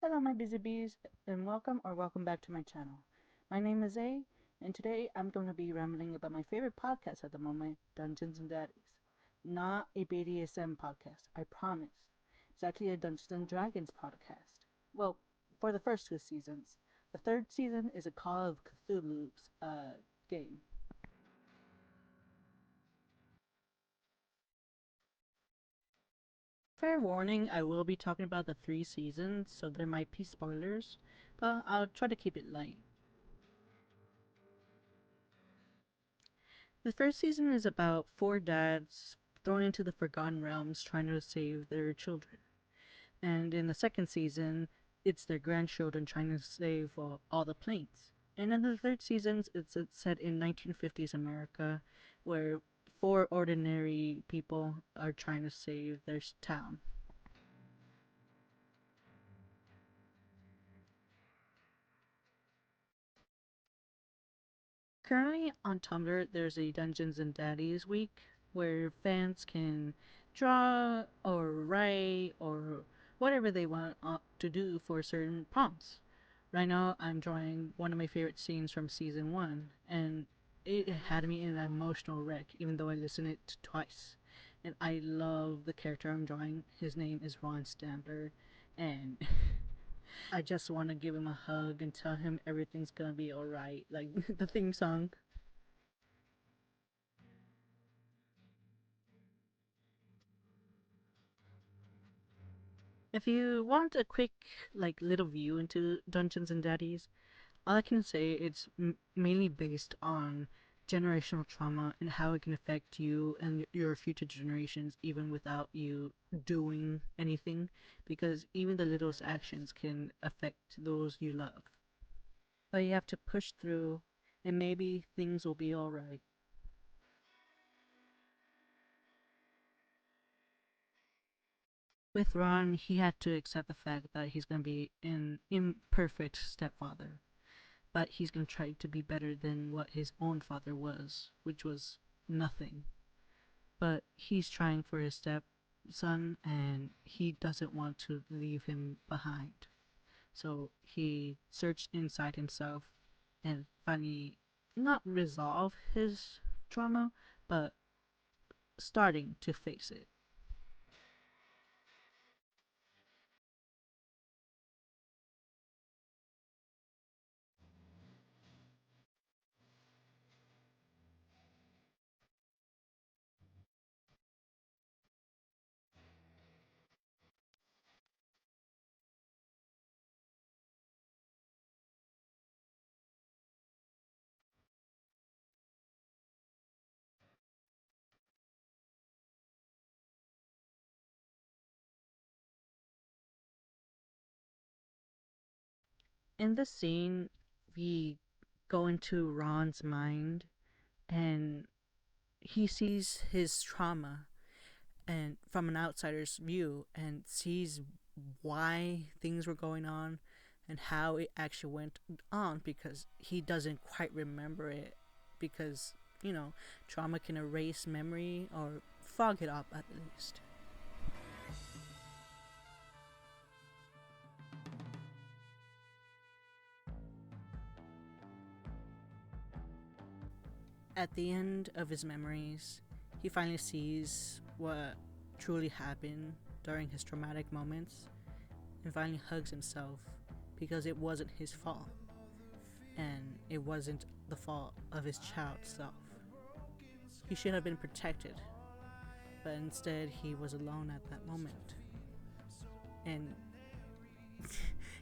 Hello, my busy bees, and welcome back to my channel. My name is A, and today I'm going to be rambling about my favorite podcast at the moment, Dungeons and Daddies. Not a BDSM podcast, I promise. It's actually a Dungeons and Dragons podcast. Well, for the first two seasons. The third season is a Call of Cthulhu's game. Fair warning, I will be talking about the three seasons, so there might be spoilers, but I'll try to keep it light. The first season is about four dads thrown into the Forgotten Realms trying to save their children. And in the second season, it's their grandchildren trying to save all the planes. And in the third season, it's set in 1950s America, where four ordinary people are trying to save their town. Currently on Tumblr, there's a Dungeons and Daddies week where fans can draw or write or whatever they want to do for certain prompts. Right now, I'm drawing one of my favorite scenes from season one, and it had me in an emotional wreck, even though I listened it twice. And I love the character I'm drawing. His name is Ron Standler, and I just want to give him a hug and tell him everything's gonna be alright, like the theme song. If you want a quick, little view into Dungeons and Daddies, all I can say it's mainly based on generational trauma and how it can affect you and your future generations even without you doing anything, because even the littlest actions can affect those you love. But you have to push through, and maybe things will be alright. With Ron, he had to accept the fact that he's going to be an imperfect stepfather, but he's going to try to be better than what his own father was, which was nothing. But he's trying for his stepson, and he doesn't want to leave him behind. So he searched inside himself and finally not resolve his trauma, but starting to face it. In this scene, we go into Ron's mind, and he sees his trauma and from an outsider's view and sees why things were going on and how it actually went on, because he doesn't quite remember it, because trauma can erase memory or fog it up at least. At the end of his memories, he finally sees what truly happened during his traumatic moments and finally hugs himself, because it wasn't his fault, and it wasn't the fault of his child self. He should have been protected, but instead he was alone at that moment. And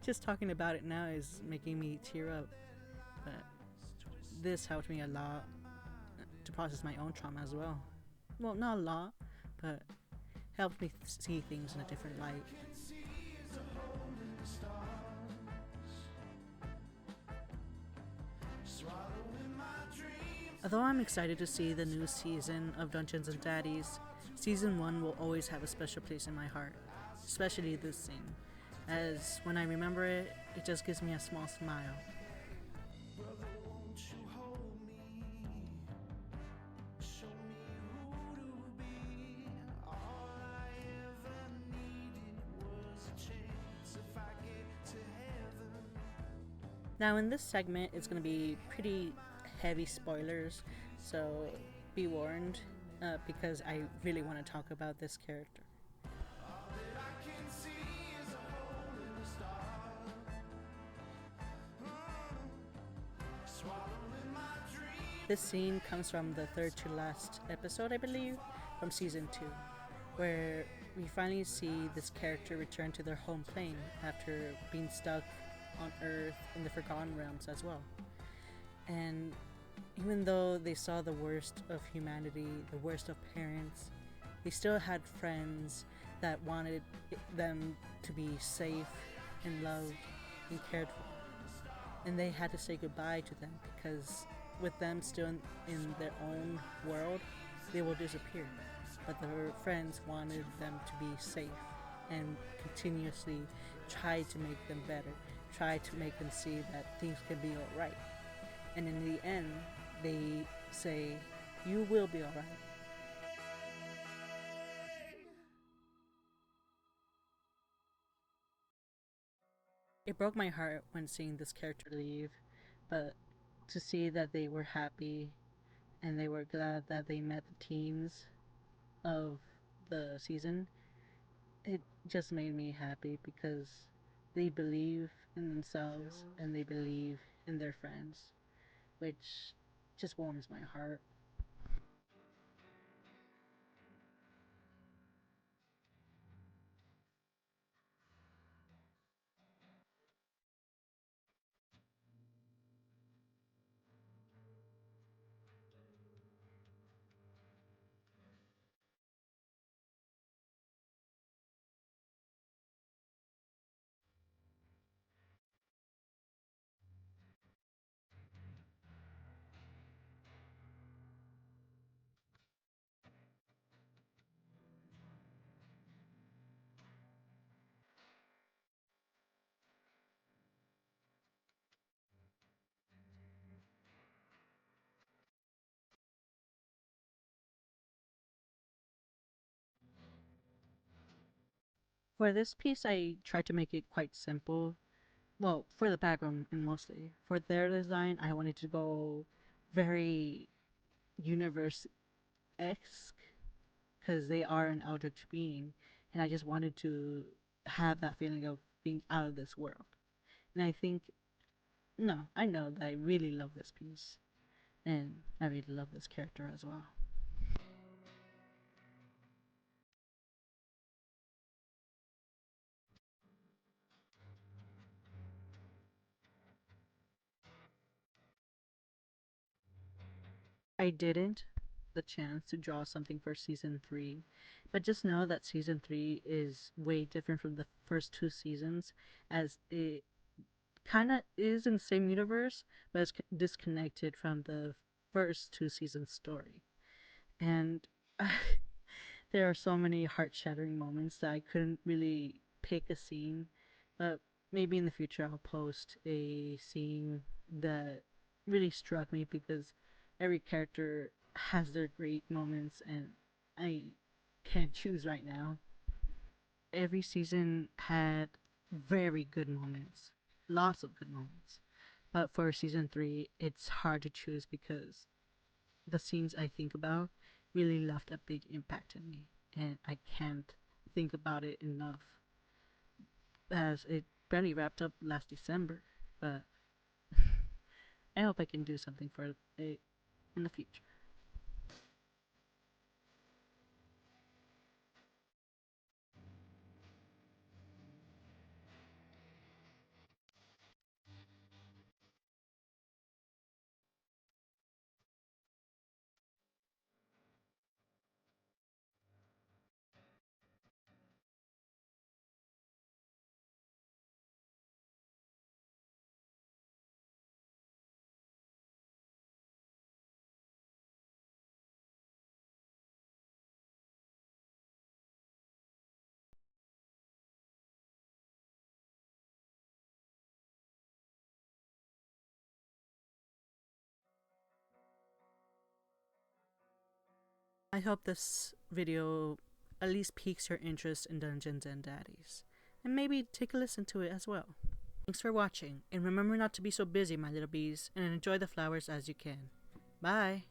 just talking about it now is making me tear up, but this helped me a lot to process my own trauma as well. Well, not a lot, but helped me see things in a different light. Although I'm excited to see the new season of Dungeons and Daddies, season 1 will always have a special place in my heart, especially this scene, as when I remember it, it just gives me a small smile. Now, in this segment, it's going to be pretty heavy spoilers, so be warned because I really want to talk about this character. This scene comes from the third to last episode, I believe, from season 2, where we finally see this character return to their home plane after being stuck on Earth in the Forgotten Realms as well. And even though they saw the worst of humanity, the worst of parents, they still had friends that wanted them to be safe and loved and cared for. And they had to say goodbye to them because with them still in their own world, they will disappear. But their friends wanted them to be safe and continuously tried to make them better, tried to make them see that things can be alright. And in the end, they say, "You will be alright." It broke my heart when seeing this character leave, but to see that they were happy and they were glad that they met the teams of the season, it just made me happy because they believe in themselves and they believe in their friends, which just warms my heart. For this piece, I tried to make it quite simple. Well, for the background and mostly. For their design, I wanted to go very universe esque because they are an eldritch being, and I just wanted to have that feeling of being out of this world. And I think, no, I know that I really love this piece, and I really love this character as well. I didn't the chance to draw something for season 3, but just know that season 3 is way different from the first 2 seasons, as it kind of is in the same universe, but it's disconnected from the first 2 seasons story. And there are so many heart shattering moments that I couldn't really pick a scene, but maybe in the future I'll post a scene that really struck me because every character has their great moments and I can't choose right now. Every season had very good moments, lots of good moments. But for season 3, it's hard to choose because the scenes I think about really left a big impact on me, and I can't think about it enough as it barely wrapped up last December. But I hope I can do something for it in the future. I hope this video at least piques your interest in Dungeons and Daddies, and maybe take a listen to it as well. Thanks for watching, and remember not to be so busy, my little bees, and enjoy the flowers as you can. Bye!